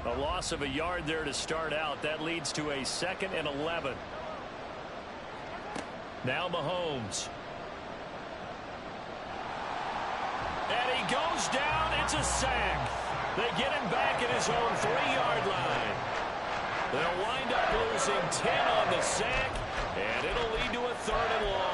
A loss of a yard there to start out. That leads to a 2nd and 11. Now Mahomes. And he goes down. It's a sack. They get him back at his own 3-yard line. They'll wind up losing 10 on the sack, and it'll lead to a 3rd and long.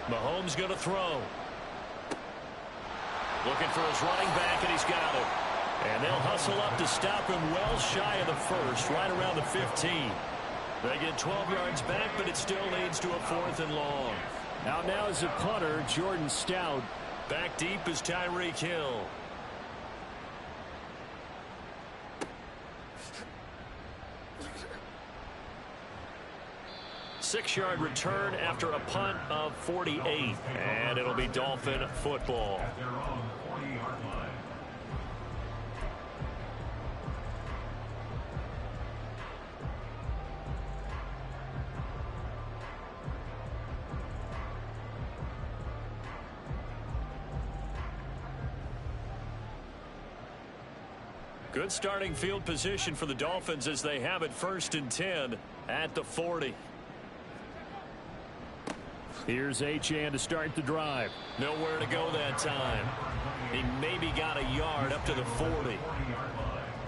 Mahomes going to throw. Looking for his running back, and he's got it. And they'll hustle up to stop him well shy of the 1st, right around the 15. They get 12 yards back, but it still leads to a 4th and long. Out now is the punter, Jordan Stout. Back deep is Tyreek Hill. 6-yard return after a punt of 48. And it'll be Dolphin football. Good starting field position for the Dolphins as they have it 1st and 10 at the 40. Here's Achane to start the drive. Nowhere to go that time. He maybe got a yard up to the 40.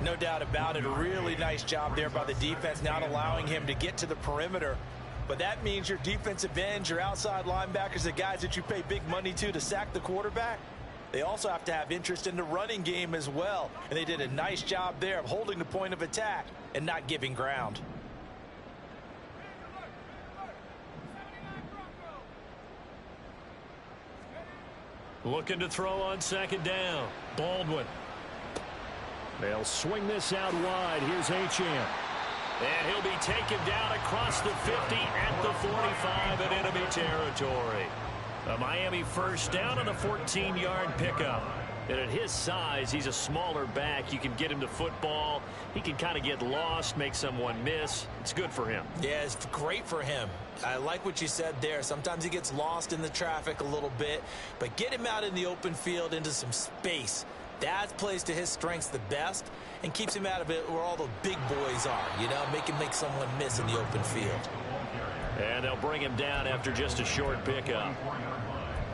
No doubt about it. A really nice job there by the defense, not allowing him to get to the perimeter. But that means your defensive ends, your outside linebackers, the guys that you pay big money to sack the quarterback, they also have to have interest in the running game as well. And they did a nice job there of holding the point of attack and not giving ground. Looking to throw on 2nd down. Baldwin. They'll swing this out wide. Here's Achane. And he'll be taken down across the 50 at the 45 in enemy territory. A Miami 1st down on a 14-yard pickup. And at his size, he's a smaller back. You can get him to football. He can kind of get lost, make someone miss. It's good for him. Yeah, it's great for him. I like what you said there. Sometimes he gets lost in the traffic a little bit, but get him out in the open field into some space. That plays to his strengths the best and keeps him out of it where all the big boys are, you know, make someone miss in the open field. And they'll bring him down after just a short pickup.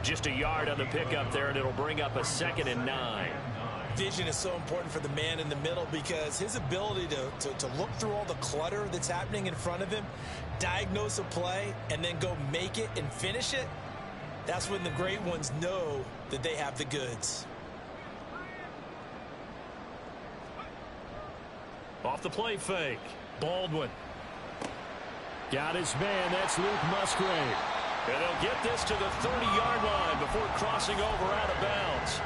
Just a yard on the pickup there, and it'll bring up a 2nd and 9. Vision is so important for the man in the middle because his ability to look through all the clutter that's happening in front of him, diagnose a play, and then go make it and finish it, that's when the great ones know that they have the goods. Off the play fake. Baldwin. Got his man. That's Luke Musgrave. And they'll get this to the 30-yard line before crossing over out of bounds.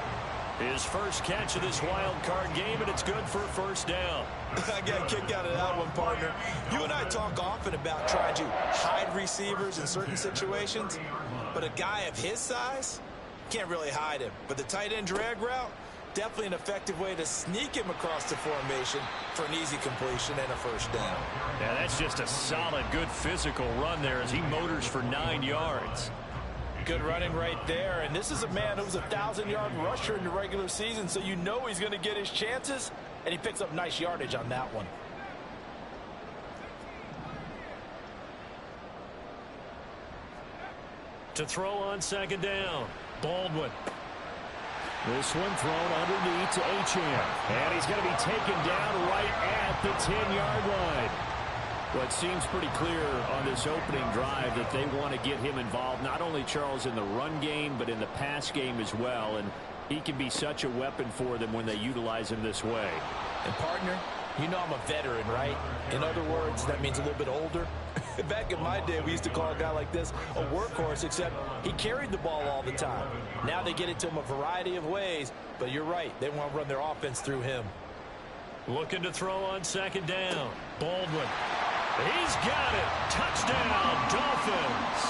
His first catch of this wild card game, and it's good for a 1st down. I got a kick out of that one, partner. You and I talk often about trying to hide receivers in certain situations, but a guy of his size can't really hide him. But the tight end drag route, definitely an effective way to sneak him across the formation for an easy completion and a 1st down. Yeah, that's just a solid, good physical run there as he motors for 9 yards. Good running right there, and this is a man who was a 1,000-yard rusher in the regular season, so you know he's going to get his chances, and he picks up nice yardage on that one. To throw on 2nd down, Baldwin. This one thrown underneath to Achane. And he's going to be taken down right at the 10-yard line. Well, it seems pretty clear on this opening drive that they want to get him involved, not only, Charles, in the run game, but in the pass game as well. And he can be such a weapon for them when they utilize him this way. And, partner, you know I'm a veteran, right? In other words, that means a little bit older. Back in my day, we used to call a guy like this a workhorse, except he carried the ball all the time. Now they get it to him a variety of ways, but you're right. They want to run their offense through him. Looking to throw on 2nd down. Baldwin. He's got it. Touchdown, Dolphins.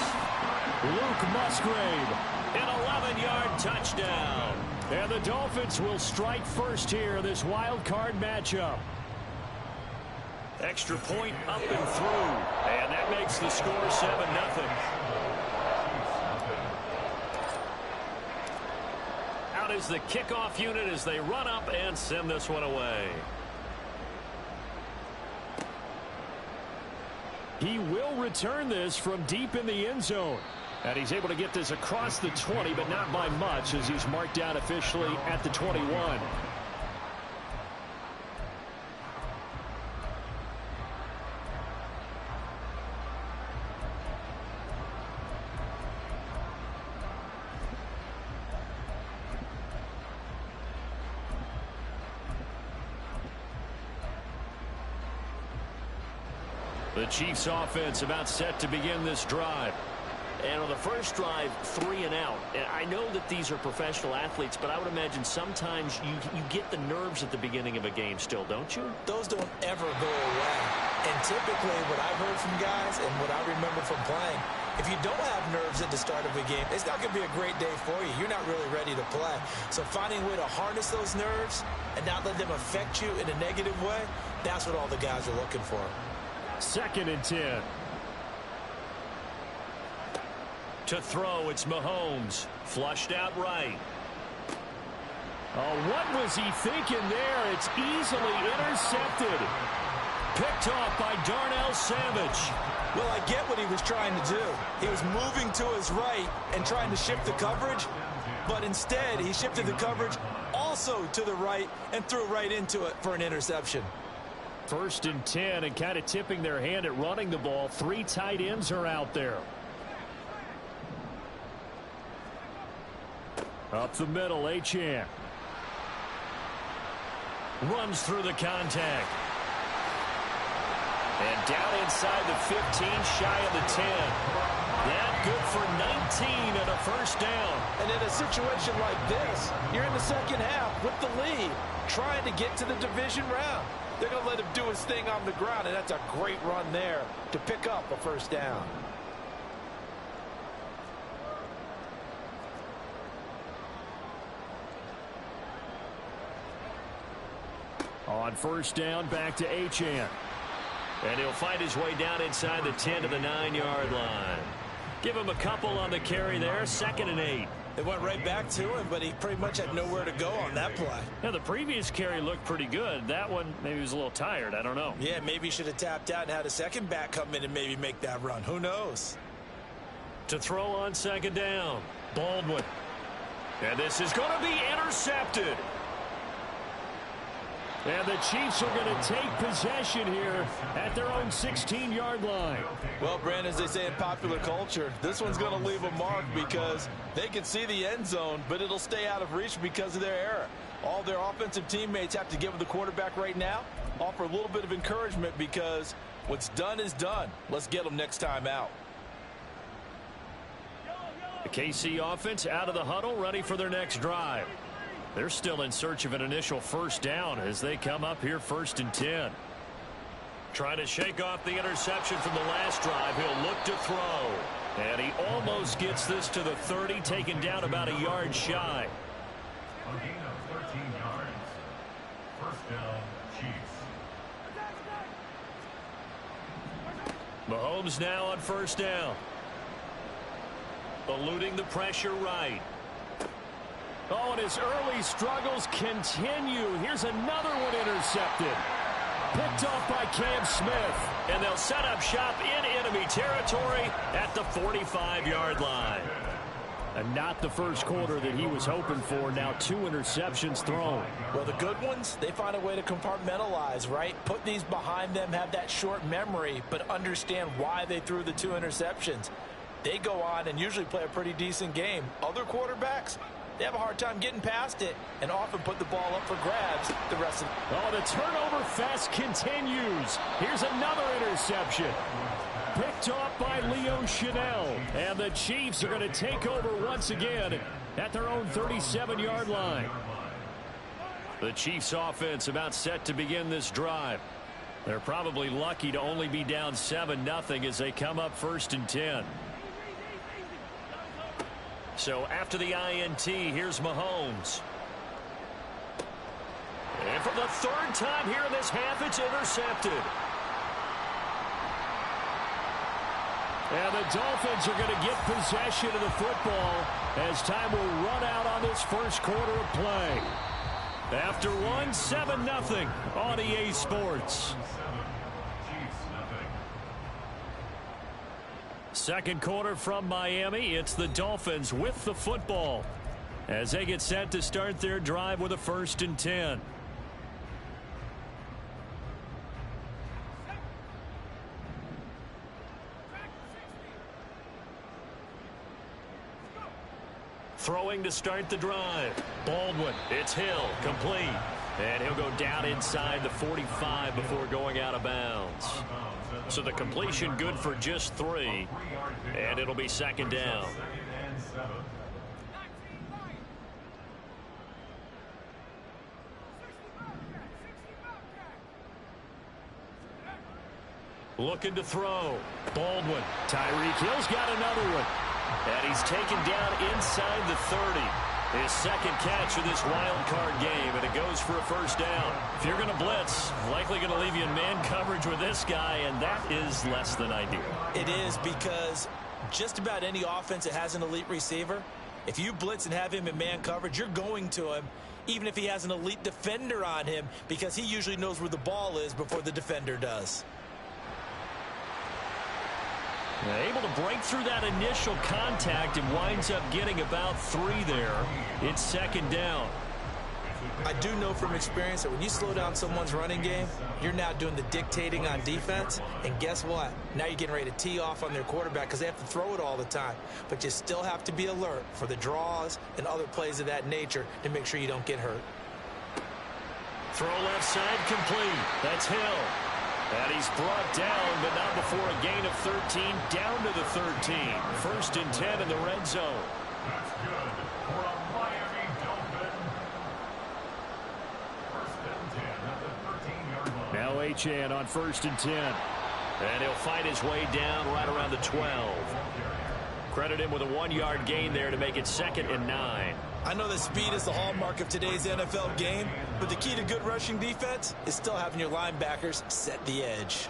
Luke Musgrave, an 11-yard touchdown. And the Dolphins will strike first here in this wild card matchup. Extra point up and through. And that makes the score 7-0. Out is the kickoff unit as they run up and send this one away. He will return this from deep in the end zone. And he's able to get this across the 20, but not by much as he's marked down officially at the 21. The Chiefs offense about set to begin this drive. And on the first drive, 3 and out. And I know that these are professional athletes, but I would imagine sometimes you get the nerves at the beginning of a game still, don't you? Those don't ever go away. And typically what I've heard from guys and what I remember from playing, if you don't have nerves at the start of a game, it's not going to be a great day for you. You're not really ready to play. So finding a way to harness those nerves and not let them affect you in a negative way, that's what all the guys are looking for. 2nd and 10. To throw, it's Mahomes. Flushed out right. Oh, what was he thinking there? It's easily intercepted. Picked off by Darnell Savage. Well, I get what he was trying to do. He was moving to his right and trying to shift the coverage, but instead he shifted the coverage also to the right and threw right into it for an interception. 1st and 10, and kind of tipping their hand at running the ball. 3 tight ends are out there. Up the middle, Achane. Runs through the contact. And down inside the 15, shy of the 10. That good for 19 and a first down. And in a situation like this, you're in the second half with the lead, trying to get to the division round. They're going to let him do his thing on the ground, and that's a great run there to pick up a first down. On first down, back to Achane. And he'll find his way down inside the 10 to the 9-yard line. Give him a couple on the carry there. 2nd and 8. It went right back to him, but he pretty much had nowhere to go on that play. Now, the previous carry looked pretty good. That one, maybe he was a little tired. I don't know. Yeah, maybe he should have tapped out and had a second back come in and maybe make that run. Who knows? To throw on 2nd down, Baldwin. And this is going to be intercepted. And the Chiefs are going to take possession here at their own 16-yard line. Well, Brandon, as they say in popular culture, this one's going to leave a mark because they can see the end zone, but it'll stay out of reach because of their error. All their offensive teammates have to give the quarterback right now, offer a little bit of encouragement because what's done is done. Let's get them next time out. The KC offense out of the huddle, ready for their next drive. They're still in search of an initial first down as they come up here 1st and 10. Trying to shake off the interception from the last drive. He'll look to throw. And he almost gets this to the 30, taken down about a yard shy. A gain of 13 yards. First down, Chiefs. Mahomes now on first down. Eluding the pressure right. Oh, and his early struggles continue. Here's another one intercepted. Picked off by Cam Smith. And they'll set up shop in enemy territory at the 45-yard line. And not the first quarter that he was hoping for. Now 2 interceptions thrown. Well, the good ones, they find a way to compartmentalize, right? Put these behind them, have that short memory, but understand why they threw the 2 interceptions. They go on and usually play a pretty decent game. Other quarterbacks, they have a hard time getting past it and often put the ball up for grabs the rest of it. Oh, the turnover fest continues. Here's another interception. Picked off by Leo Chanel. And the Chiefs are going to take over once again at their own 37-yard line. The Chiefs offense about set to begin this drive. They're probably lucky to only be down 7-0 as they come up 1st and 10. So after the INT, here's Mahomes. And for the 3rd time here in this half, it's intercepted. And the Dolphins are going to get possession of the football as time will run out on this first quarter of play. After 7-0 on EA Sports. Second quarter from Miami. It's the Dolphins with the football as they get set to start their drive with a 1st and 10. Throwing to start the drive. Baldwin. It's Hill. Complete. And he'll go down inside the 45 before going out of bounds. So the completion good for just 3. And it'll be 2nd down. Looking to throw. Baldwin. Tyreek Hill's got another one. And he's taken down inside the 30. His 2nd catch of this wild card game, and it goes for a 1st down. If you're going to blitz, likely going to leave you in man coverage with this guy, and that is less than ideal. It is, because just about any offense that has an elite receiver, if you blitz and have him in man coverage, you're going to him, even if he has an elite defender on him, because he usually knows where the ball is before the defender does. Able to break through that initial contact and winds up getting about 3 there. It's 2nd down. I do know from experience that when you slow down someone's running game, you're now doing the dictating on defense. And guess what? Now you're getting ready to tee off on their quarterback because they have to throw it all the time. But you still have to be alert for the draws and other plays of that nature to make sure you don't get hurt. Throw left side complete. That's Hill. And he's brought down, but not before a gain of 13, down to the 13. 1st and 10 in the red zone. That's good for a Miami Dolphin. 1st and 10 at the 13-yard line. Now Achane on 1st and 10. And he'll fight his way down right around the 12. Credit him with a 1-yard gain there to make it 2nd and 9. I know that speed is the hallmark of today's NFL game, but the key to good rushing defense is still having your linebackers set the edge.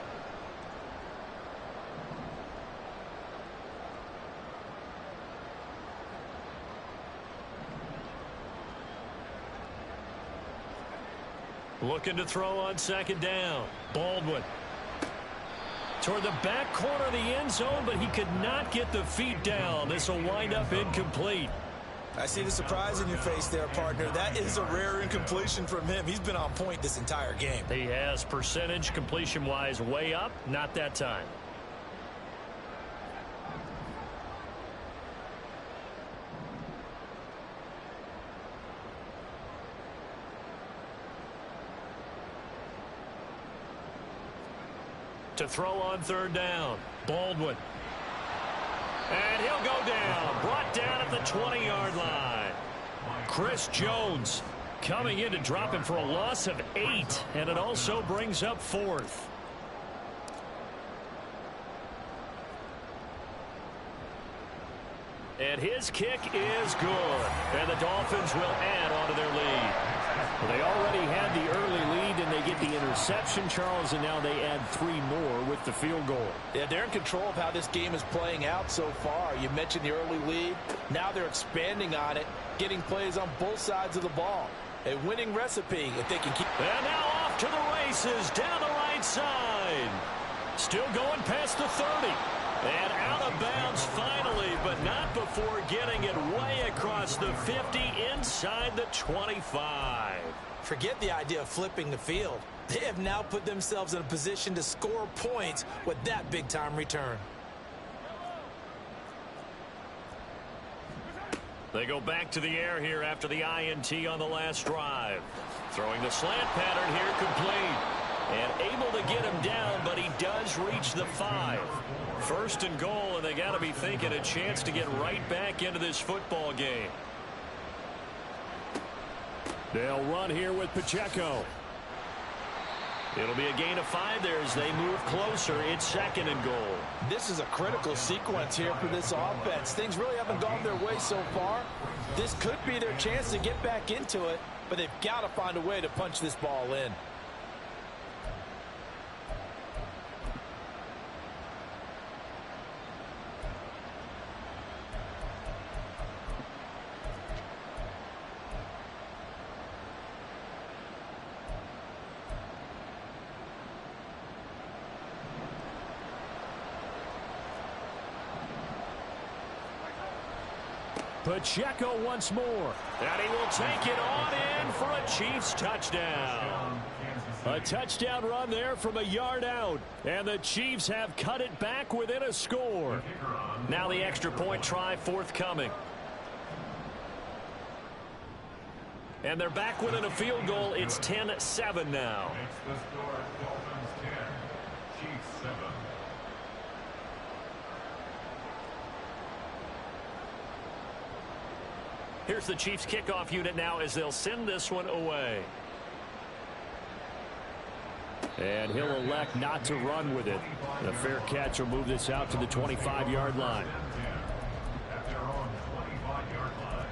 Looking to throw on 2nd down. Baldwin. Toward the back corner of the end zone, but he could not get the feet down. This will wind up incomplete. I see the surprise in your face there, partner. That is a rare incompletion from him. He's been on point this entire game. He has percentage completion-wise way up. Not that time. To throw on 3rd down. Baldwin. And he'll go down. Brought down at the 20-yard line. Chris Jones coming in to drop him for a loss of 8. And it also brings up 4th. And his kick is good. And the Dolphins will add on to their lead. Well, they already had the early lead, and they get the interception, Charles, and now they add 3 more with the field goal. Yeah, they're in control of how this game is playing out so far. You mentioned the early lead. Now they're expanding on it, getting plays on both sides of the ball. A winning recipe if they can keep. And now off to the races down the right side. Still going past the 30. And out of bounds finally, but not before getting it way across the 50 inside the 25. Forget the idea of flipping the field. They have now put themselves in a position to score points with that big-time return. They go back to the air here after the INT on the last drive. Throwing the slant pattern here complete. And able to get him down, but he does reach the 5. 1st and goal, and they got to be thinking a chance to get right back into this football game. They'll run here with Pacheco. It'll be a gain of 5 there as they move closer. It's 2nd and goal. This is a critical sequence here for this offense. Things really haven't gone their way so far. This could be their chance to get back into it, but they've got to find a way to punch this ball in. Pacheco once more. And he will take it on in for a Chiefs touchdown. A touchdown run there from a yard out. And the Chiefs have cut it back within a score. Now the extra point try forthcoming. And they're back within a field goal. It's 10-7 now. Makes the score Dolphins 10, Chiefs 7. Here's the Chiefs kickoff unit now as they'll send this one away. And he'll elect not to run with it. The fair catch will move this out to the 25-yard line. At their own 25-yard line.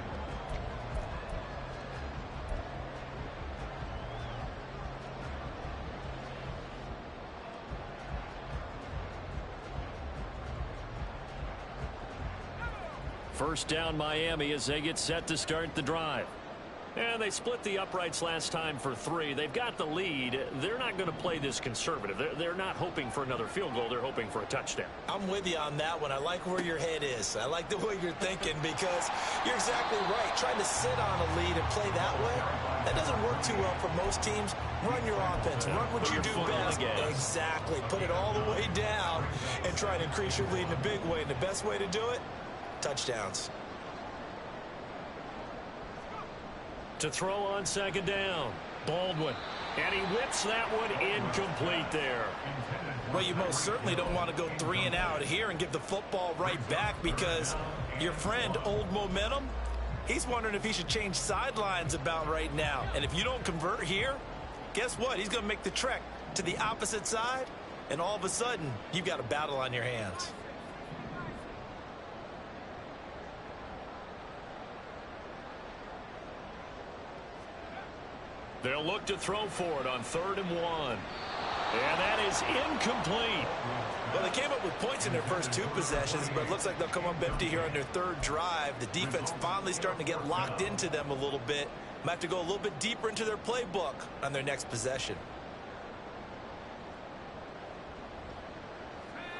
First down Miami as they get set to start the drive. And they split the uprights last time for 3. They've got the lead. They're not going to play this conservative. They're not hoping for another field goal. They're hoping for a touchdown. I'm with you on that one. I like where your head is. I like the way you're thinking because you're exactly right. Trying to sit on a lead and play that way, that doesn't work too well for most teams. Run your offense. Run what you do best. Exactly. Put it all the way down and try to increase your lead in a big way. And the best way to do it, touchdowns. To throw on 2nd down, Baldwin. And he whips that one incomplete there. Well, you most certainly don't want to go 3 and out here and give the football right back because your friend, Old Momentum, he's wondering if he should change sidelines about right now. And if you don't convert here, guess what? He's going to make the trek to the opposite side, and all of a sudden, you've got a battle on your hands. They'll look to throw for it on 3rd and 1. And that is incomplete. Well, they came up with points in their first 2 possessions, but it looks like they'll come up empty here on their 3rd drive. The defense finally starting to get locked into them a little bit. Might have to go a little bit deeper into their playbook on their next possession.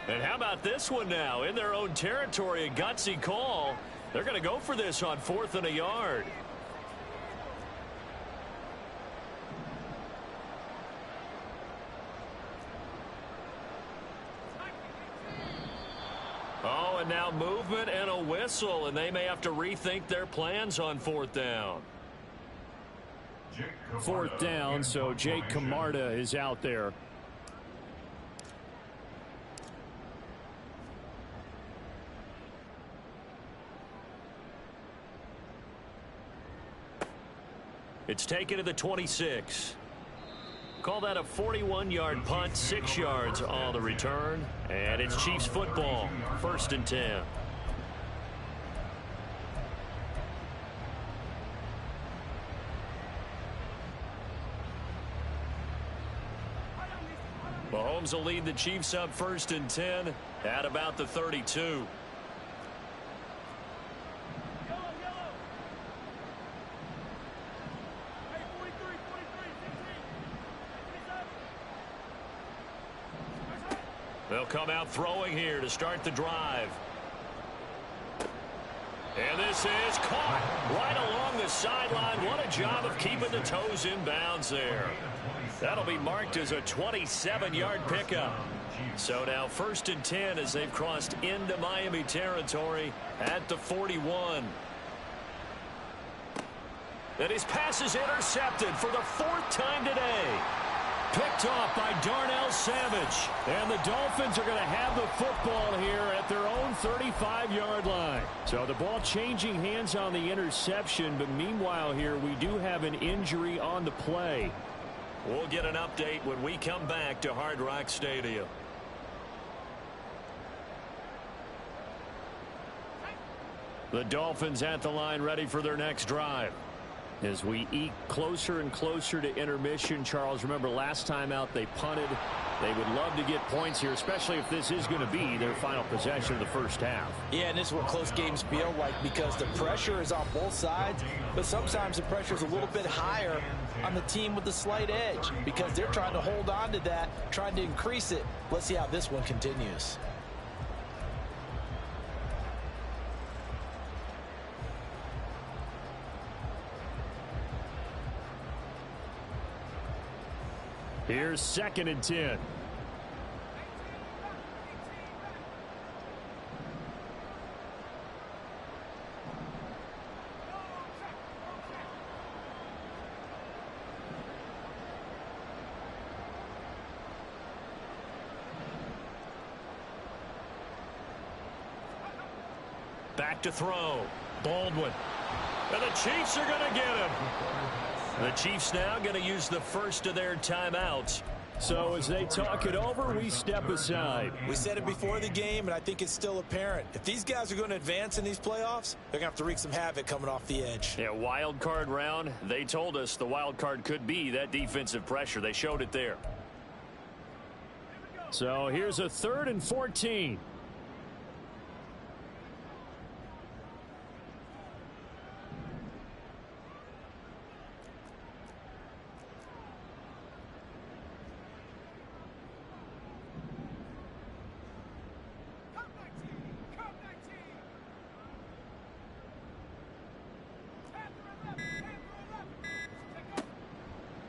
And how about this one now? In their own territory, a gutsy call. They're going to go for this on 4th and a yard. Oh, and now movement and a whistle, and they may have to rethink their plans on 4th down. 4th down, so Jake Camarda is out there. It's taken to the 26. Call that a 41-yard punt, 6 yards on the return. And it's Chiefs football, 1st and 10. Mahomes will lead the Chiefs up 1st and 10 at about the 32. They'll come out throwing here to start the drive. And this is caught right along the sideline. What a job of keeping the toes in bounds there. That'll be marked as a 27-yard pickup. So now 1st and 10 as they've crossed into Miami territory at the 41. And his pass is intercepted for the 4th time today. Picked off by Darnell Savage. And the Dolphins are going to have the football here at their own 35-yard line. So the ball changing hands on the interception, but meanwhile here we do have an injury on the play. We'll get an update when we come back to Hard Rock Stadium. The Dolphins at the line, ready for their next drive. As we eke closer and closer to intermission, Charles, remember last time out they punted. They would love to get points here, especially if this is going to be their final possession of the first half. Yeah, and this is what close games feel like because the pressure is on both sides, but sometimes the pressure is a little bit higher on the team with the slight edge because they're trying to hold on to that, trying to increase it. Let's see how this one continues. Here's 2nd and 10. Back to throw. Baldwin. And the Chiefs are going to get him. The Chiefs now going to use the first of their timeouts. So as they talk it over, we step aside. We said it before the game, and I think it's still apparent. If these guys are going to advance in these playoffs, they're going to have to wreak some havoc coming off the edge. Yeah, wild card round. They told us the wild card could be that defensive pressure. They showed it there. So here's a 3rd and 14.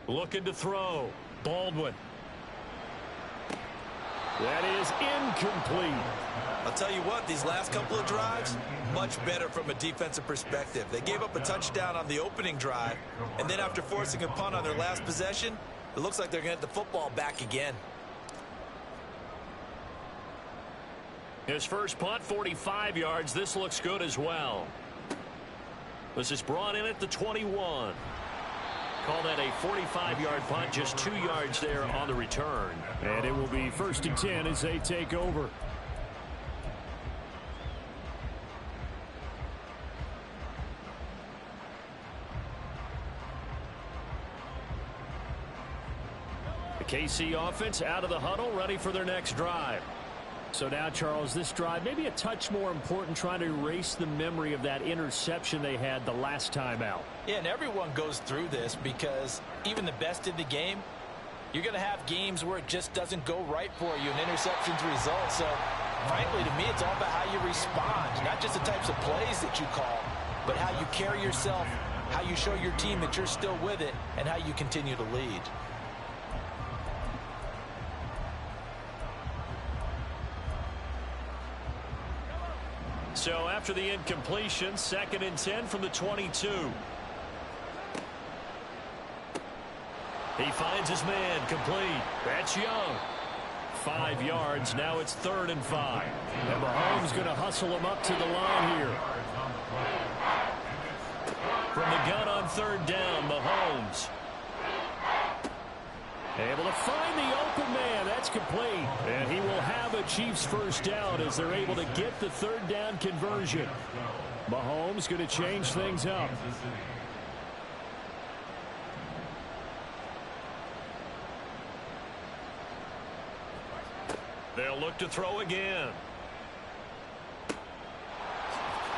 Looking to throw. Baldwin. That is incomplete. I'll tell you what, these last couple of drives, much better from a defensive perspective. They gave up a touchdown on the opening drive, and then after forcing a punt on their last possession, it looks like they're going to get the football back again. His first punt, 45 yards. This looks good as well. This is brought in at the 21. Call that a 45-yard punt, just 2 yards there on the return. And it will be 1st and 10 as they take over. The KC offense out of the huddle, ready for their next drive. So now, Charles, this drive maybe a touch more important, trying to erase the memory of that interception they had the last time out. Yeah, and everyone goes through this because even the best in the game, you're going to have games where it just doesn't go right for you and interceptions result. So, frankly, to me, it's all about how you respond, not just the types of plays that you call, but how you carry yourself, how you show your team that you're still with it, and how you continue to lead. So after the incompletion, 2nd and 10 from the 22. He finds his man, complete. That's Young. 5 yards. Now it's 3rd and 5. And Mahomes going to hustle him up to the line here. From the gun on 3rd down, Mahomes. Able to find the open man. That's complete. And he will have a Chiefs first down as they're able to get the 3rd down conversion. Mahomes going to change things up. They'll look to throw again.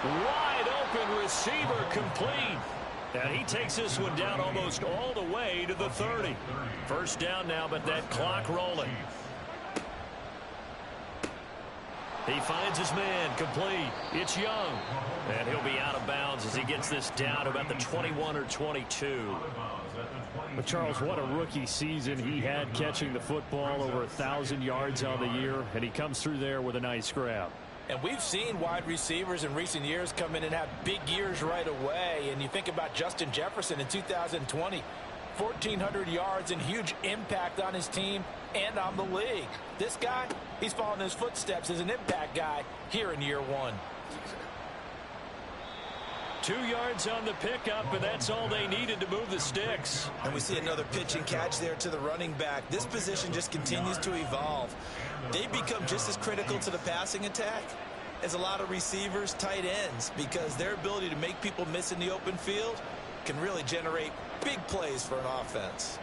Wide open receiver, complete. And he takes this one down almost all the way to the 30. First down now, but that clock rolling. He finds his man, complete. It's Young. And he'll be out of bounds as he gets this down to about the 21 or 22. But Charles, what a rookie season he had, catching the football, over 1,000 yards on the year, and he comes through there with a nice grab. And we've seen wide receivers in recent years come in and have big years right away. And you think about Justin Jefferson in 2020, 1,400 yards and huge impact on his team and on the league. This guy, he's following his footsteps as an impact guy here in year one. 2 yards on the pickup, and that's all they needed to move the sticks. And we see another pitch and catch there to the running back. This position just continues to evolve. They become just as critical to the passing attack as a lot of receivers, tight ends, because their ability to make people miss in the open field can really generate big plays for an offense.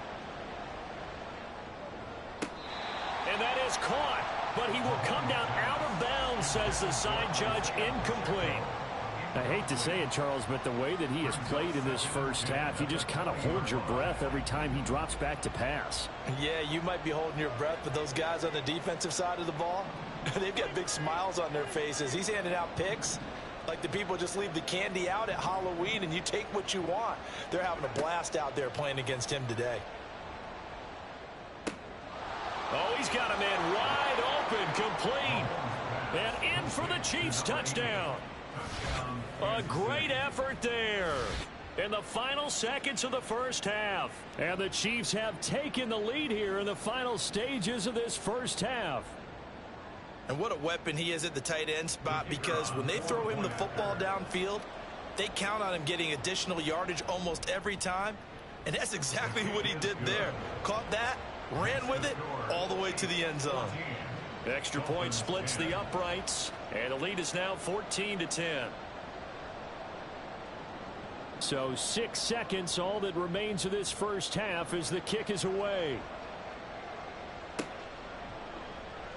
And that is caught, but he will come down out of bounds, says the side judge, incomplete. I hate to say it, Charles, but the way that he has played in this first half, you just kind of hold your breath every time he drops back to pass. Yeah, you might be holding your breath, but those guys on the defensive side of the ball, they've got big smiles on their faces. He's handing out picks like the people just leave the candy out at Halloween and you take what you want. They're having a blast out there playing against him today. Oh, he's got a man wide open, complete. And in for the Chiefs touchdown. A great effort there in the final seconds of the first half. And the Chiefs have taken the lead here in the final stages of this first half. And what a weapon he is at the tight end spot, because when they throw him the football downfield, they count on him getting additional yardage almost every time. And that's exactly what he did there. Caught that, ran with it all the way to the end zone. Extra point splits the uprights, and the lead is now 14-10. So 6 seconds, all that remains of this first half as the kick is away.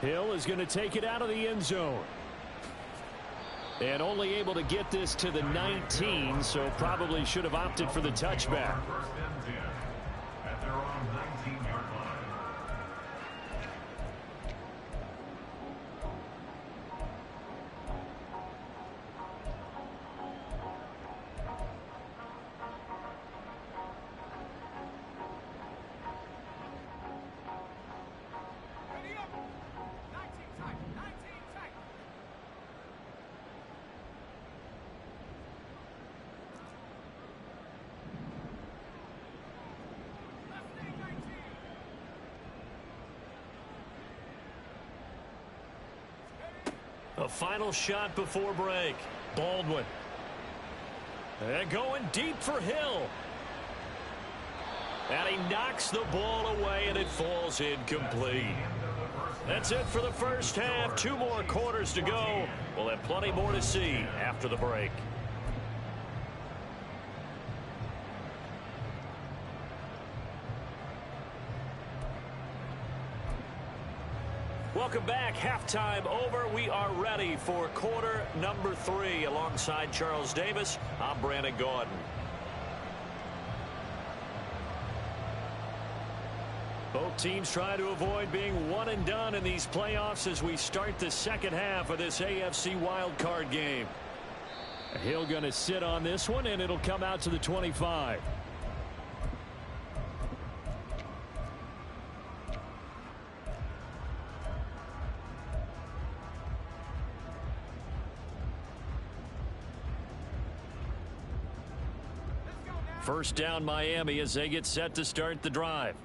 Hill is going to take it out of the end zone. And only able to get this to the 19, so probably should have opted for the touchback. First and 10 at their own 19-yard line. A final shot before break. Baldwin. And going deep for Hill. And he knocks the ball away, and it falls incomplete. That's it for the first half. 2 more quarters to go. We'll have plenty more to see after the break. Welcome back. Halftime over. We are ready for quarter number 3. Alongside Charles Davis, I'm Brandon Gaudin. Both teams try to avoid being one and done in these playoffs as we start the second half of this AFC wildcard game. Hill going to sit on this one, and it'll come out to the 25. First down Miami as they get set to start the drive.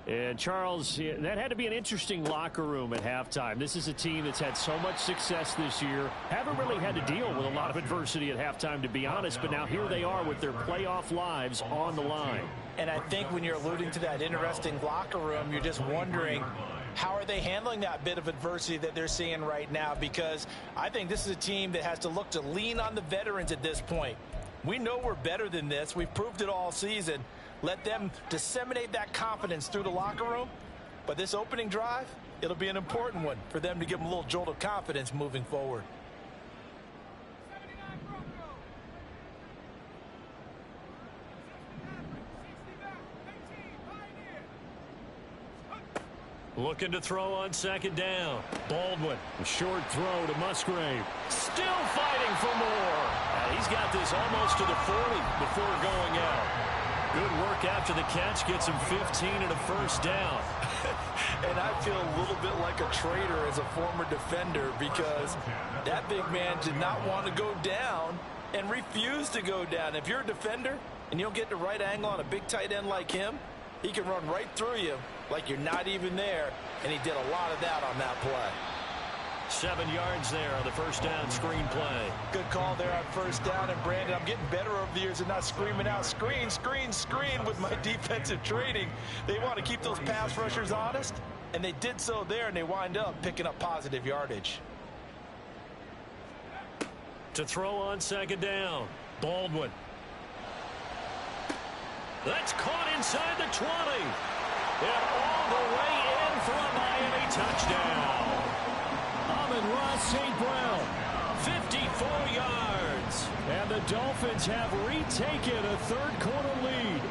And Charles, that had to be an interesting locker room at halftime. This is a team that's had so much success this year. Haven't really had to deal with a lot of adversity at halftime, to be honest. But now here they are with their playoff lives on the line. And I think when you're alluding to that interesting locker room, you're just wondering, how are they handling that bit of adversity that they're seeing right now? Because I think this is a team that has to look to lean on the veterans at this point. We know we're better than this. We've proved it all season. Let them disseminate that confidence through the locker room. But this opening drive, it'll be an important one for them to give them a little jolt of confidence moving forward. Looking to throw on second down. Baldwin, a short throw to Musgrave. Still fighting for more. He's got this almost to the 40 before going out. Good work after the catch. Gets him 15 and a first down. And I feel a little bit like a traitor as a former defender, because that big man did not want to go down and refused to go down. If you're a defender and you don't get the right angle on a big tight end like him, he can run right through you like you're not even there, and he did a lot of that on that play. 7 yards there on the first down screen play. Good call there on first down. And, Brandon, I'm getting better over the years and not screaming out, screen, screen, screen with my defensive training. They want to keep those pass rushers honest, and they did so there, and they wind up picking up positive yardage. To throw on second down, Baldwin. That's caught inside the 20. And all the way in for a Miami touchdown. Amon-Ra St. Brown, 54 yards. And the Dolphins have retaken a third-quarter lead.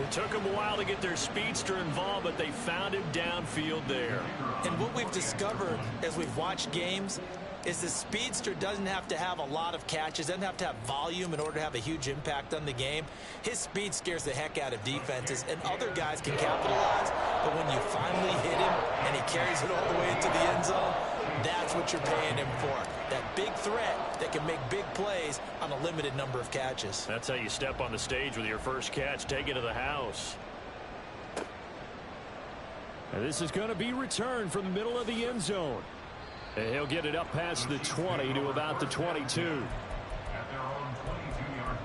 It took them a while to get their speedster involved, but they found him downfield there. And what we've discovered as we've watched games is the speedster doesn't have to have a lot of catches, doesn't have to have volume in order to have a huge impact on the game. His speed scares the heck out of defenses, and other guys can capitalize. But when you finally hit him and he carries it all the way into the end zone, that's what you're paying him for. That big threat that can make big plays on a limited number of catches. That's how you step on the stage with your first catch. Take it to the house. And this is going to be returned from the middle of the end zone. And he'll get it up past the 20 to about the 22. At their own 22-yard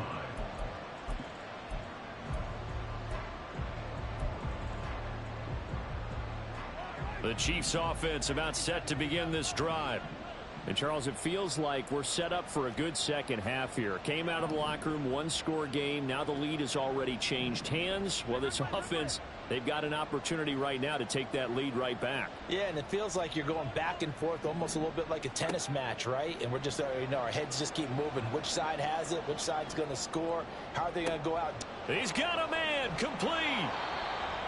line. The Chiefs offense about set to begin this drive. And Charles, it feels like we're set up for a good second half here. Came out of the locker room, one-score game. Now the lead has already changed hands. Well, this offense, they've got an opportunity right now to take that lead right back. Yeah, and it feels like you're going back and forth, almost a little bit like a tennis match, right? And we're just, our heads just keep moving. Which side has it? Which side's going to score? How are they going to go out? He's got a man complete.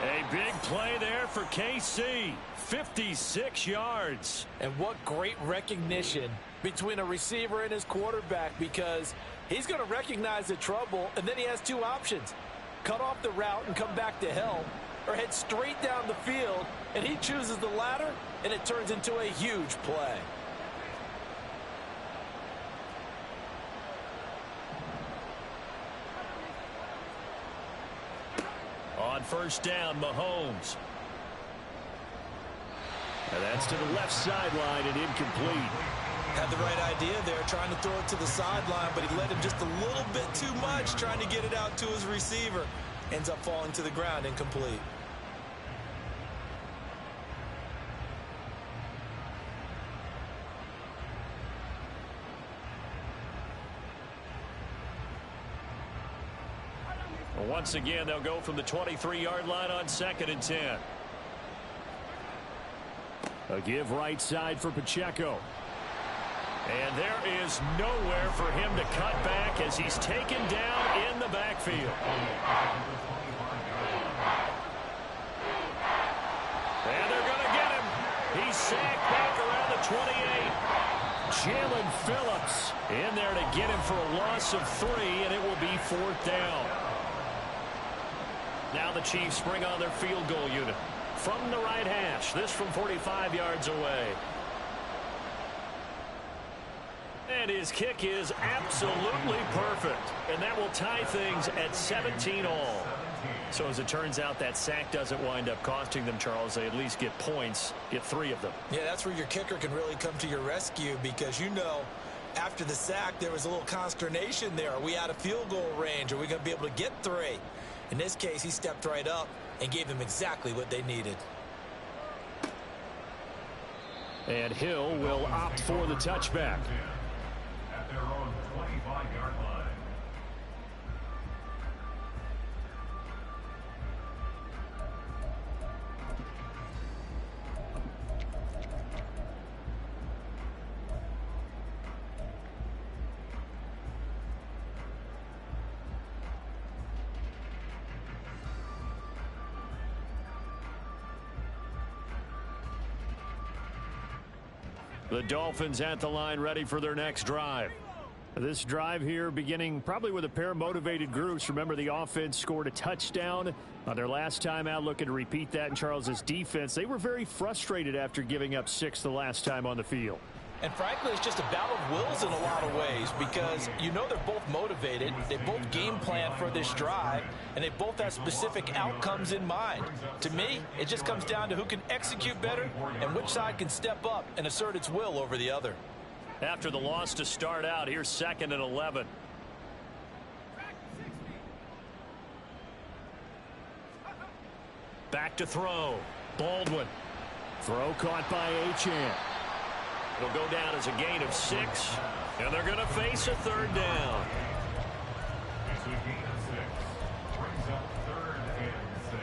A big play there for KC. 56 yards. And what great recognition between a receiver and his quarterback, because he's going to recognize the trouble, and then he has two options. Cut off the route and come back to help, or head straight down the field, and he chooses the latter, and it turns into a huge play. On first down, Mahomes. And that's to the left sideline and incomplete. Had the right idea there, trying to throw it to the sideline, but he let him just a little bit too much, trying to get it out to his receiver. Ends up falling to the ground, incomplete. Once again, they'll go from the 23-yard line on 2nd and 10. A give right side for Pacheco. And there is nowhere for him to cut back as he's taken down in the backfield. And they're going to get him. He's sacked back around the 28. Jalen Phillips in there to get him for a loss of 3, and it will be 4th down. Now the Chiefs bring on their field goal unit from the right hash. This from 45 yards away. And his kick is absolutely perfect. And that will tie things at 17 all. So as it turns out, that sack doesn't wind up costing them, Charles. They at least get points, get 3 of them. Yeah, that's where your kicker can really come to your rescue, because after the sack, there was a little consternation there. Are we out of field goal range? Are we going to be able to get 3? In this case, he stepped right up and gave them exactly what they needed. And Hill will opt for the touchback. At their own 25-yard line. The Dolphins at the line, ready for their next drive. This drive here beginning probably with a pair of motivated groups. Remember, the offense scored a touchdown on their last time out, looking to repeat that in Charles's defense. They were very frustrated after giving up 6 the last time on the field. And frankly, it's just a battle of wills in a lot of ways because you know they're both motivated, they both game plan for this drive, and they both have specific outcomes in mind. To me, it just comes down to who can execute better and which side can step up and assert its will over the other. After the loss to start out, here's 2nd and 11. Back to throw. Baldwin. Throw caught by Achane. It'll go down as a gain of 6, and they're going to face a 3rd down. It's a gain of 6. Brings up 3rd and 6.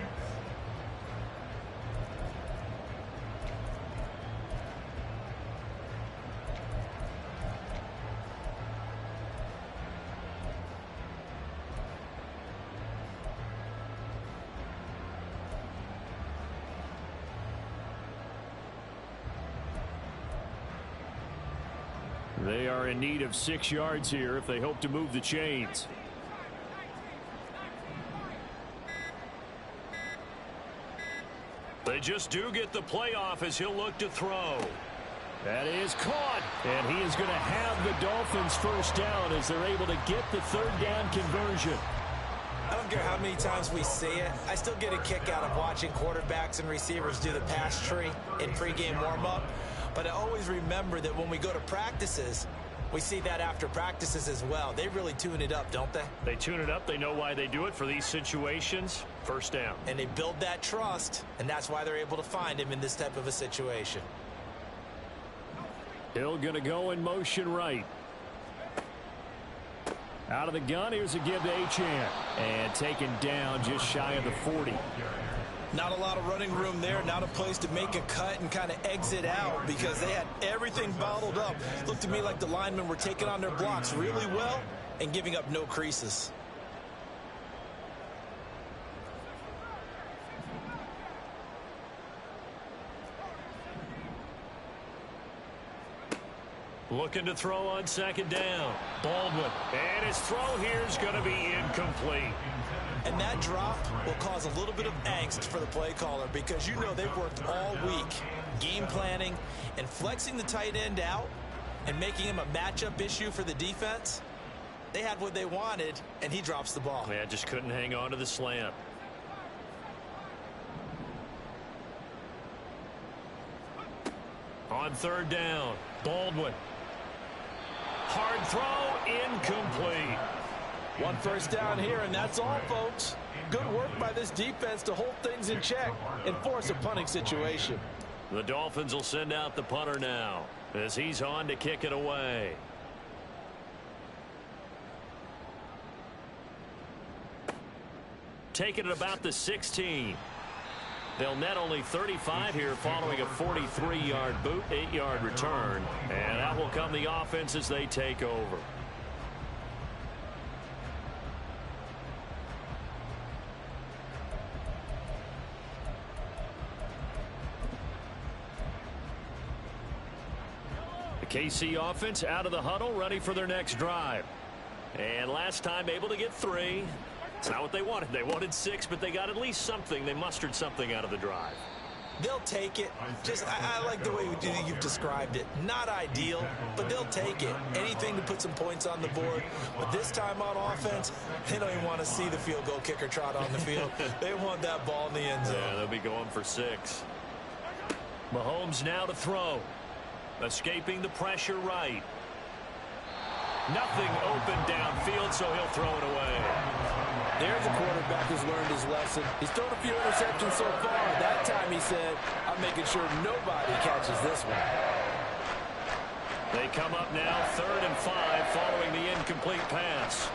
They are in need of 6 yards here if they hope to move the chains. They just do get the playoff as he'll look to throw. That is caught, and he is going to have the Dolphins first down as they're able to get the 3rd down conversion. I don't care how many times we see it. I still get a kick out of watching quarterbacks and receivers do the pass tree in pregame warm-up. But I always remember that when we go to practices, we see that after practices as well. They really tune it up, don't they? They tune it up. They know why they do it for these situations. First down. And they build that trust, and that's why they're able to find him in this type of a situation. Hill going to go in motion right. Out of the gun, here's a give to Achane. And taken down just shy of the 40. Not a lot of running room there, not a place to make a cut and kind of exit out because they had everything bottled up. Looked to me like the linemen were taking on their blocks really well and giving up no creases. Looking to throw on 2nd down. Baldwin. And his throw here is going to be incomplete. And that drop will cause a little bit of angst for the play caller because you know they've worked all week game planning and flexing the tight end out and making him a matchup issue for the defense. They had what they wanted, and he drops the ball. Yeah, just couldn't hang on to the slant. On 3rd down, Baldwin. Hard throw, incomplete. One first down here, and that's all, folks. Good work by this defense to hold things in check and force a punting situation. The Dolphins will send out the punter now as he's on to kick it away. Taking it about the 16. They'll net only 35 here following a 43-yard boot, 8-yard return. And that will come the offense as they take over. The KC offense out of the huddle, ready for their next drive. And last time able to get 3. It's not what they wanted. They wanted 6, but they got at least something. They mustered something out of the drive. They'll take it. Just, I like the way you've described it. Not ideal, but they'll take it. Anything to put some points on the board. But this time on offense, they don't even want to see the field goal kicker trot on the field. They want that ball in the end zone. Yeah, they'll be going for 6. Mahomes now to throw. Escaping the pressure right. Nothing open downfield, so he'll throw it away. There's a quarterback who's learned his lesson. He's thrown a few interceptions so far. That time he said, I'm making sure nobody catches this one. They come up now 3rd and 5 following the incomplete pass.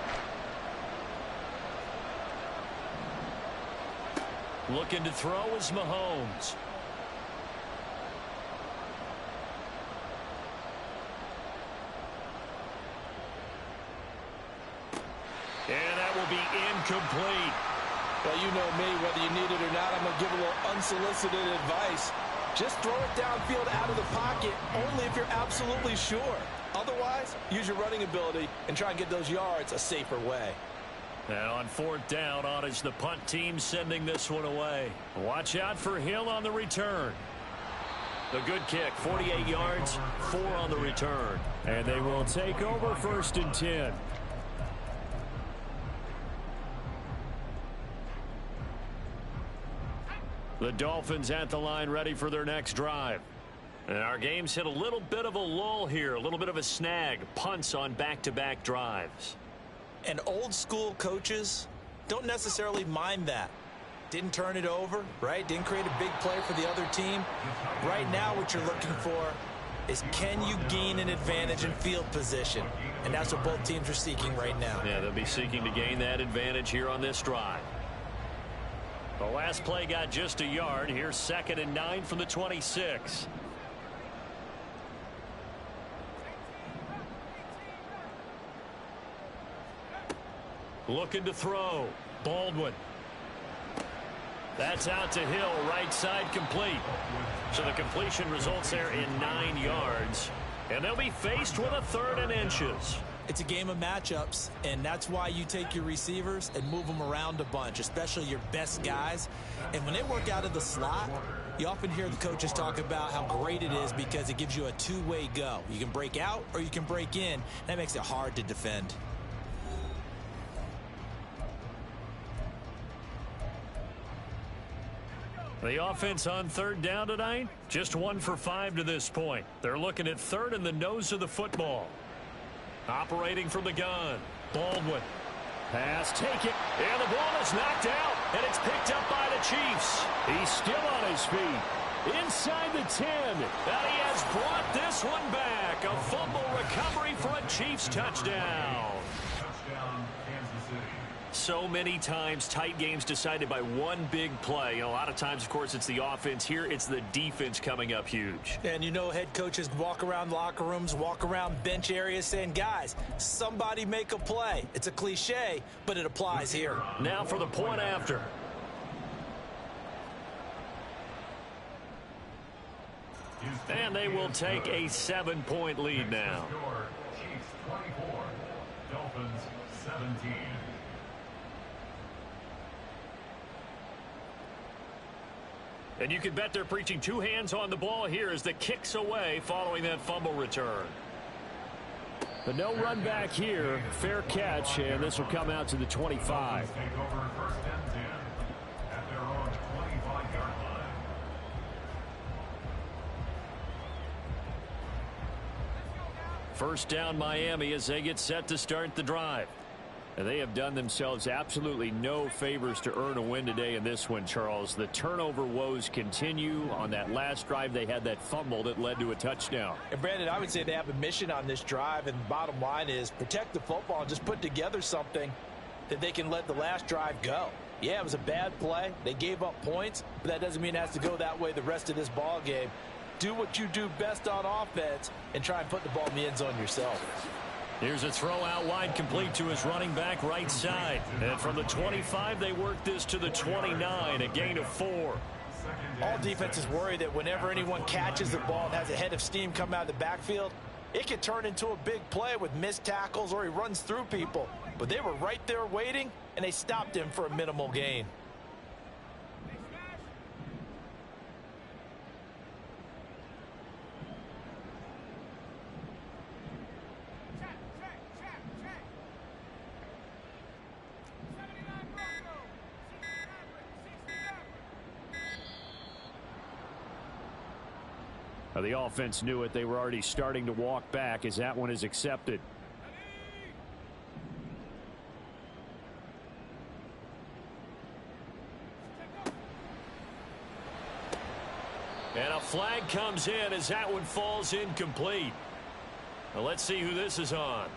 Looking to throw is Mahomes. And that will be incomplete. Well, you know me, whether you need it or not, I'm going to give a little unsolicited advice. Just throw it downfield out of the pocket, only if you're absolutely sure. Otherwise, use your running ability and try and get those yards a safer way. And on 4th down, on is the punt team sending this one away. Watch out for Hill on the return. The good kick, 48 yards, 4 on the return. And they will take over 1st and 10. The Dolphins at the line ready for their next drive. And our game's hit a little bit of a lull here, a little bit of a snag. Punts on back-to-back drives. And old school coaches don't necessarily mind that. Didn't turn it over, right? Didn't create a big play for the other team. Right now what you're looking for is, can you gain an advantage in field position? And that's what both teams are seeking right now. Yeah, they'll be seeking to gain that advantage here on this drive. The last play got just a yard. Here's 2nd and 9 from the 26. Looking to throw. Baldwin. That's out to Hill, right side complete. So the completion results there in 9 yards. And they'll be faced with a 3rd and inches. It's a game of matchups, and that's why you take your receivers and move them around a bunch, especially your best guys. And when they work out of the slot, you often hear the coaches talk about how great it is because it gives you a two-way go. You can break out or you can break in. That makes it hard to defend. The offense on 3rd down tonight, just 1 for 5 to this point. They're looking at 3rd in the nose of the football. Operating from the gun, Baldwin. Pass taken, and the ball is knocked out, and it's picked up by the Chiefs. He's still on his feet. Inside the 10. And he has brought this one back. A fumble recovery for a Chiefs touchdown. Touchdown, Kansas City. So many times, tight games decided by one big play. A lot of times, of course, it's the offense. Here, it's the defense coming up huge. And you know, head coaches walk around locker rooms, walk around bench areas saying, guys, somebody make a play. It's a cliche, but it applies here. Now for the point after. And they will take a 7-point lead now. Chiefs 24, Dolphins 17. And you can bet they're preaching 2 hands on the ball here as the kick's away following that fumble return. The no run back here, fair catch, and this will come out to the 25. Take over 1st and 10 at their own 25-yard line. First down Miami as they get set to start the drive. And they have done themselves absolutely no favors to earn a win today in this one, Charles. The turnover woes continue. On that last drive, they had that fumble that led to a touchdown. And Brandon, I would say they have a mission on this drive, and the bottom line is protect the football and just put together something that they can let the last drive go. Yeah, it was a bad play. They gave up points, but that doesn't mean it has to go that way the rest of this ball game. Do what you do best on offense and try and put the ball in the end zone yourself. Here's a throw out wide, complete to his running back right side. And from the 25, they work this to the 29, a gain of 4. All defenses worry that whenever anyone catches the ball and has a head of steam come out of the backfield, it can turn into a big play with missed tackles or he runs through people. But they were right there waiting, and they stopped him for a minimal gain. The offense knew it. They were already starting to walk back as that one is accepted. And a flag comes in as that one falls incomplete. Now let's see who this is on.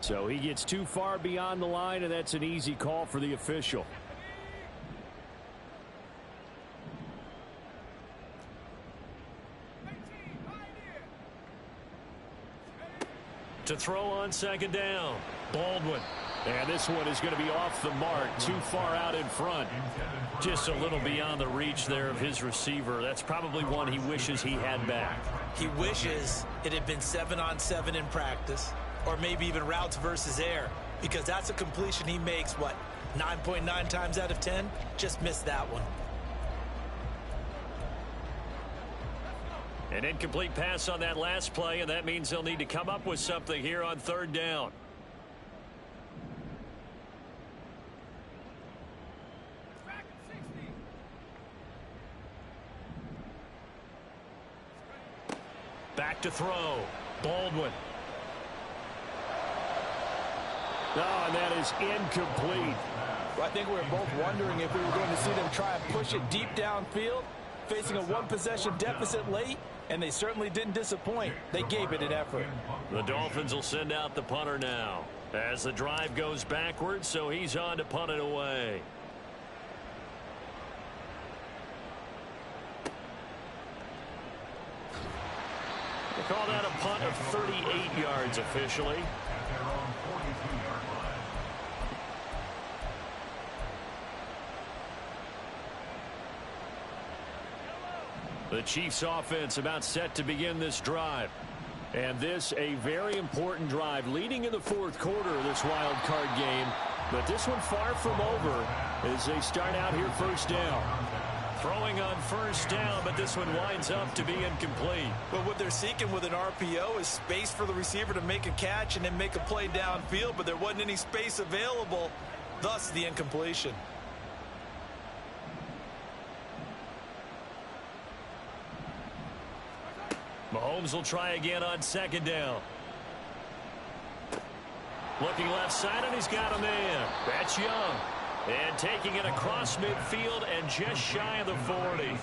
So he gets too far beyond the line, and that's an easy call for the official. To throw on 2nd down, Baldwin. And this one is going to be off the mark, too far out in front. Just a little beyond the reach there of his receiver. That's probably one he wishes he had back. He wishes it had been 7-on-7 in practice, or maybe even routes versus air, because that's a completion he makes, what, 9.9 times out of 10? Just missed that one. An incomplete pass on that last play, and that means they'll need to come up with something here on third down. Back to throw. Baldwin. Oh, and that is incomplete. Well, I think we were both wondering if we were going to see them try and push it deep downfield, facing a one-possession deficit late, and they certainly didn't disappoint. They gave it an effort. The Dolphins will send out the punter now as the drive goes backwards, so he's on to punt it away. They call that a punt of 38 yards officially. At their own 42-yard line. The Chiefs offense about set to begin this drive. And this a very important drive leading in the fourth quarter of this wild card game. But this one far from over as they start out here first down. Throwing on first down, but this one winds up to be incomplete. But what they're seeking with an RPO is space for the receiver to make a catch and then make a play downfield, but there wasn't any space available, thus the incompletion. Mahomes will try again on second down. Looking left side, and he's got a man. That's Young. And taking it across midfield and just shy of the 40.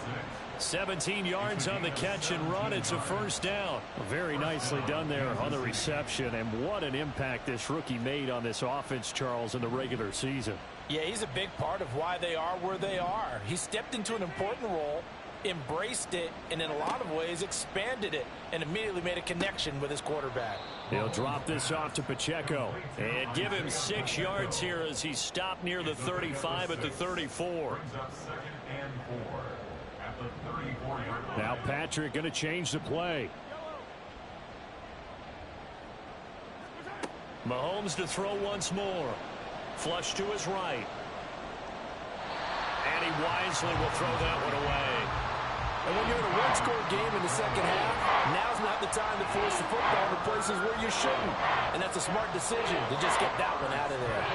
17 yards on the catch and run. It's a first down. Very nicely done there on the reception. And what an impact this rookie made on this offense, Charles, in the regular season. Yeah, he's a big part of why they are where they are. He stepped into an important role, embraced it, and in a lot of ways expanded it, and immediately made a connection with his quarterback. He'll drop this off to Pacheco and give him 6 yards here as he stopped near the 35 at the 34. Brings up 2nd and 4 at the 34-yard line. Now Patrick going to change the play. Mahomes to throw once more. Flush to his right. And he wisely will throw that one away. And when you're in a one-score game in the second half, now's not the time to force the football to places where you shouldn't. And that's a smart decision to just get that one out of there.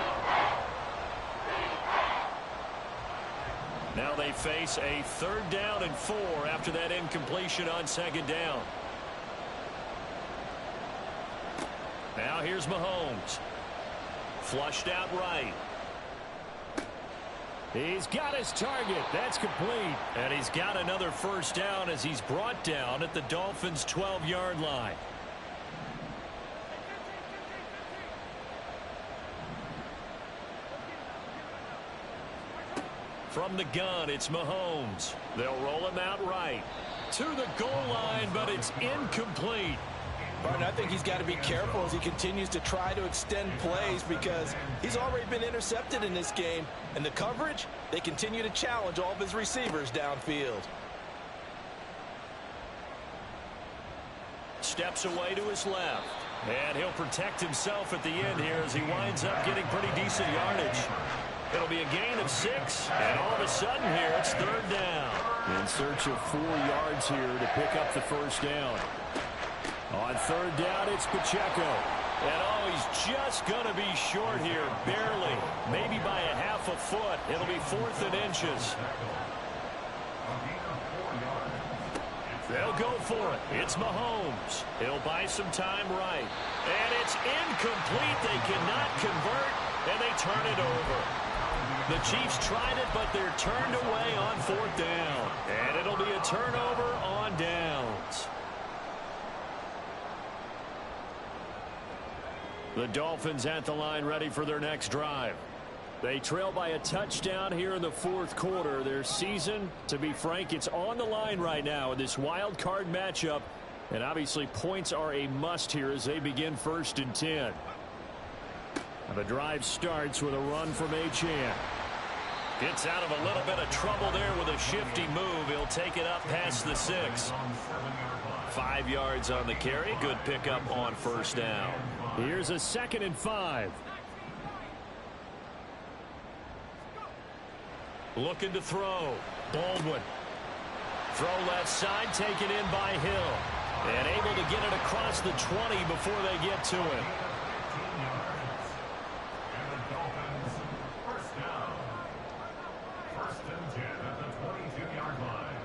Now they face a 3rd down and 4 after that incompletion on second down. Now here's Mahomes. Flushed out right. He's got his target. That's complete. And he's got another first down as he's brought down at the Dolphins' 12-yard line. From the gun, it's Mahomes. They'll roll him out right to the goal line, but it's incomplete. Martin, I think he's got to be careful as he continues to try to extend plays because he's already been intercepted in this game. And the coverage, they continue to challenge all of his receivers downfield. Steps away to his left. And he'll protect himself at the end here as he winds up getting pretty decent yardage. It'll be a gain of 6. And all of a sudden here, it's 3rd down. In search of 4 yards here to pick up the first down. On 3rd down, it's Pacheco. And oh, he's just going to be short here, barely. Maybe by a half a foot. It'll be 4th and inches. They'll go for it. It's Mahomes. He'll buy some time right. And it's incomplete. They cannot convert, and they turn it over. The Chiefs tried it, but they're turned away on 4th down. And it'll be a turnover on downs. The Dolphins at the line ready for their next drive. They trail by a touchdown here in the 4th quarter. Their season, to be frank, it's on the line right now in this wild card matchup. And obviously points are a must here as they begin 1st and 10. The drive starts with a run from Achane. Gets out of a little bit of trouble there with a shifty move. He'll take it up past the 6. 5 yards on the carry. Good pickup on first down. Here's a 2nd and 5. Looking to throw. Baldwin. Throw left side, taken in by Hill. And able to get it across the 20 before they get to it. And the Dolphins, first down. First and 10 at the 22-yard line.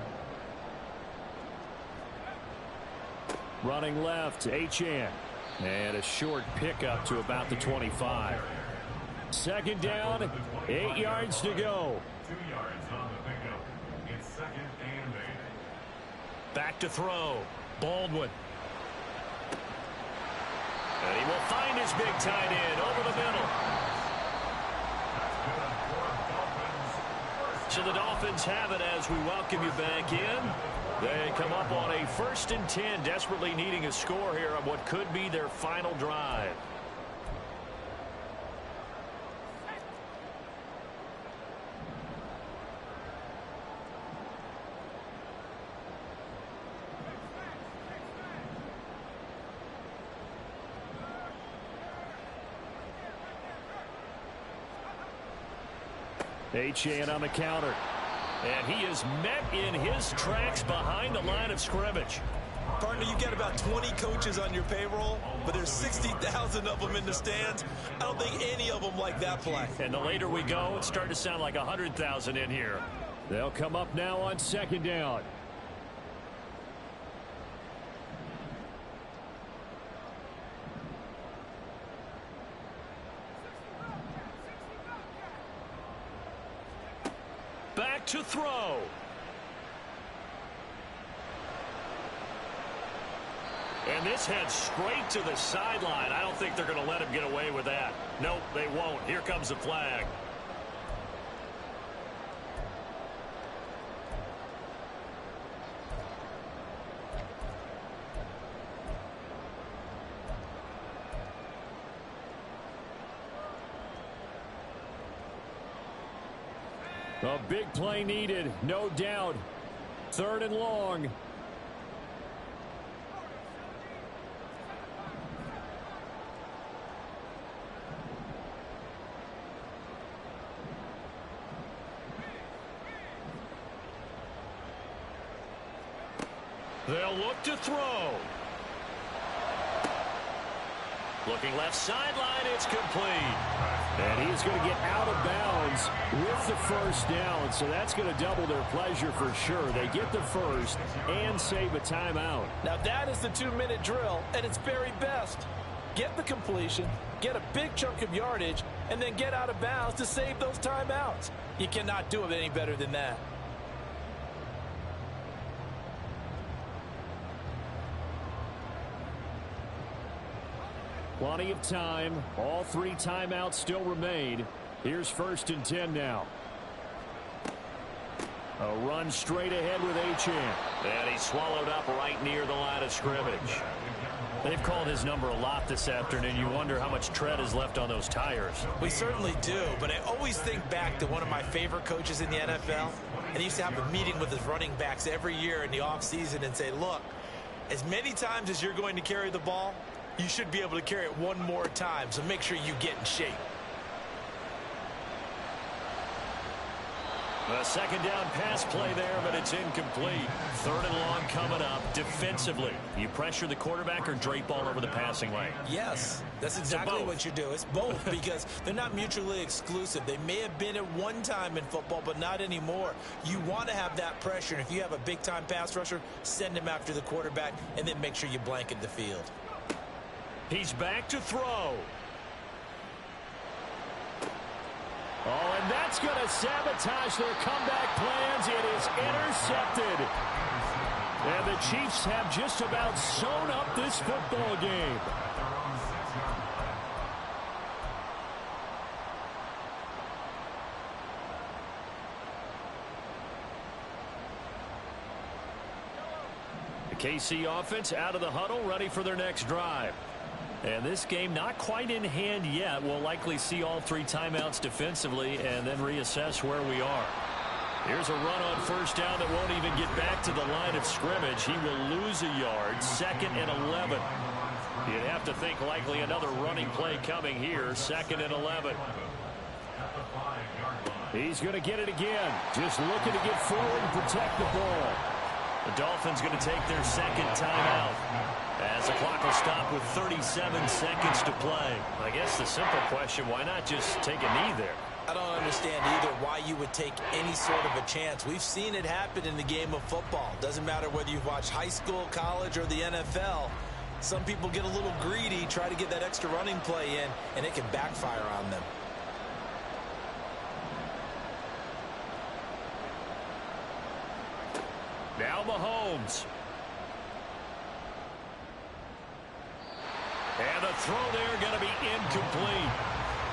Running left, Achane. And a short pickup to about the 25. Second down, 8 yards to go. 2 yards on the pickup. It's second and 8. Back to throw. Baldwin. And he will find his big tight end over the middle. So the Dolphins have it as we welcome you back in. They come up on a 1st and 10, desperately needing a score here on what could be their final drive. Achane on the counter. And he is met in his tracks behind the line of scrimmage. Partner, you've got about 20 coaches on your payroll, but there's 60,000 of them in the stands. I don't think any of them like that play. And the later we go, it's starting to sound like 100,000 in here. They'll come up now on second down. Back to throw. And this heads straight to the sideline. I don't think they're going to let him get away with that. Nope, they won't. Here comes the flag. A big play needed, no doubt. 3rd and long. They'll look to throw. Looking left sideline, it's complete. And he's going to get out of bounds with the first down, so that's going to double their pleasure for sure. They get the first and save a timeout. Now that is the 2-minute drill at its very best. Get the completion, get a big chunk of yardage, and then get out of bounds to save those timeouts. You cannot do it any better than that. Plenty of time. All 3 timeouts still remain. Here's 1st and 10 now. A run straight ahead with Achane. And he's swallowed up right near the line of scrimmage. They've called his number a lot this afternoon. You wonder how much tread is left on those tires. We certainly do, but I always think back to one of my favorite coaches in the NFL. And he used to have a meeting with his running backs every year in the offseason and say, look, as many times as you're going to carry the ball, you should be able to carry it one more time, so make sure you get in shape. A second down pass play there, but it's incomplete. 3rd and long coming up. Defensively, you pressure the quarterback or drape all over the passing lane? Yes, that's exactly what you do. It's both because they're not mutually exclusive. They may have been at one time in football, but not anymore. You want to have that pressure, and if you have a big-time pass rusher, send him after the quarterback, and then make sure you blanket the field. He's back to throw. Oh, and that's going to sabotage their comeback plans. It is intercepted. And the Chiefs have just about sewn up this football game. The KC offense out of the huddle, ready for their next drive. And this game not quite in hand yet. We'll likely see all 3 timeouts defensively and then reassess where we are. Here's a run on 1st down that won't even get back to the line of scrimmage. He will lose a yard. 2nd and 11. You'd have to think likely another running play coming here. 2nd and 11. He's going to get it again. Just looking to get forward and protect the ball. The Dolphins going to take their second timeout as the clock will stop with 37 seconds to play. I guess the simple question, why not just take a knee there? I don't understand either why you would take any sort of a chance. We've seen it happen in the game of football. Doesn't matter whether you've watched high school, college, or the NFL. Some people get a little greedy, try to get that extra running play in, and it can backfire on them. Now Mahomes. And the throw there going to be incomplete.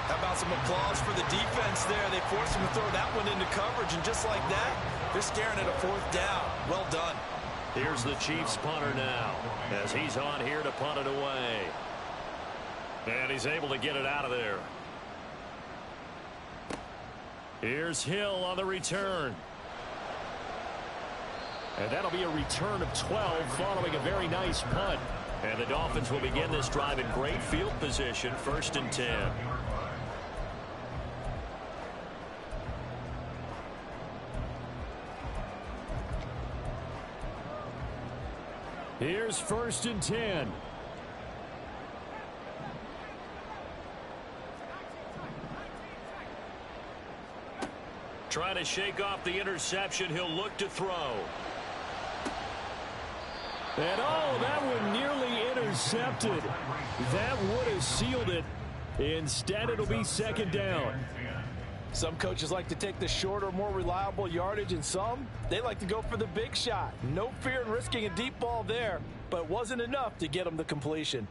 How about some applause for the defense there? They forced him to throw that one into coverage, and just like that, they're staring at a fourth down. Well done. Here's the Chiefs punter now as he's on here to punt it away. And he's able to get it out of there. Here's Hill on the return. And that'll be a return of 12 following a very nice punt. And the Dolphins will begin this drive in great field position, 1st and 10. Here's 1st and 10. Trying to shake off the interception. He'll look to throw. And oh, that one nearly intercepted. That would have sealed it. Instead, it'll be 2nd down. Some coaches like to take the shorter, more reliable yardage, and some, they like to go for the big shot. No fear in risking a deep ball there, but it wasn't enough to get them the completion.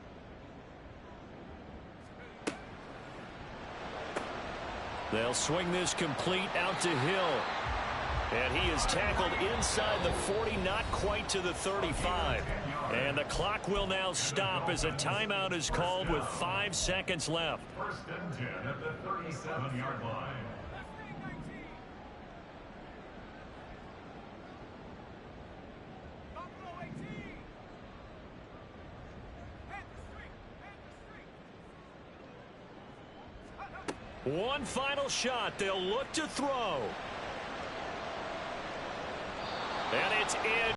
They'll swing this complete out to Hill. And he is tackled inside the 40, not quite to the 35. And the clock will now stop as a timeout is called with 5 seconds left. 1st and 10 at the 37-yard line. One final shot. They'll look to throw. And it's in.